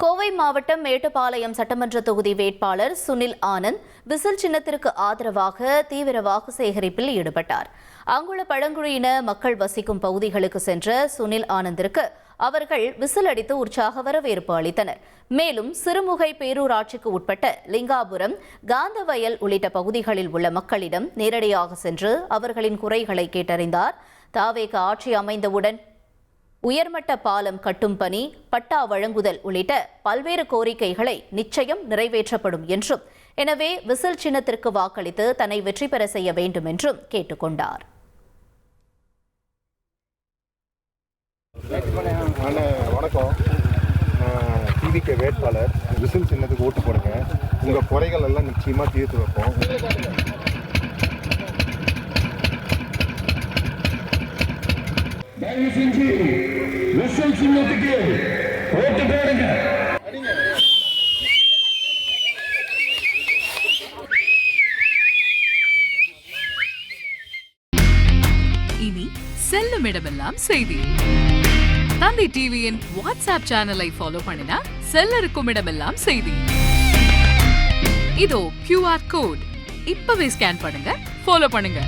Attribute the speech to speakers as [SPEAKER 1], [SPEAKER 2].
[SPEAKER 1] கோவை மாவட்டம் மேட்டுப்பாளையம் சட்டமன்ற தொகுதி வேட்பாளர் சுனில் ஆனந்த் விசில் சின்னத்திற்கு ஆதரவாக தீவிர வாக்கு சேகரிப்பில் ஈடுபட்டார். அங்குள்ள பழங்குடியின மக்கள் வசிக்கும் பகுதிகளுக்கு சென்ற சுனில் ஆனந்திற்கு அவர்கள் விசில் அடித்து உற்சாக வரவேற்பு அளித்தனர். மேலும் சிறுமுகை பேரூராட்சிக்கு உட்பட்ட லிங்காபுரம், காந்தவயல் உள்ளிட்ட பகுதிகளில் உள்ள மக்களிடம் நேரடியாக சென்று அவர்களின் குறைகளை கேட்டறிந்தார். தாவேக ஆட்சி அமைந்தவுடன் உயர்மட்ட பாலம் கட்டும் பணி, பட்டா வழங்குதல் உள்ளிட்ட பல்வேறு கோரிக்கைகளை நிச்சயம் நிறைவேற்றப்படும் என்றும், எனவே விசில் சின்னத்திற்கு வாக்களித்து தன்னை வெற்றி பெற செய்ய வேண்டும் என்றும் கேட்டுக்கொண்டார்.
[SPEAKER 2] வணக்கம், டிவிகே வேட்பாளர். விசில் சின்னத்துக்கு ஓட்டு போடுங்க. உங்க குறைகள் எல்லாம் நிச்சயமா தீர்த்து வைப்போம்.
[SPEAKER 3] தயவு செஞ்சு விசில் சின்னத்துக்கு ஓட்டு போடுங்க.
[SPEAKER 4] இனி செல்லும் இடமெல்லாம் செய்தி. தந்தி டிவியின் வாட்ஸ்அப் சேனலை ஃபாலோ பண்ணினா செல்ல இருக்கும் இடமெல்லாம் செய்தி. இதோ QR கோட் இப்பவே ஸ்கேன் பண்ணுங்க, ஃபாலோ பண்ணுங்க.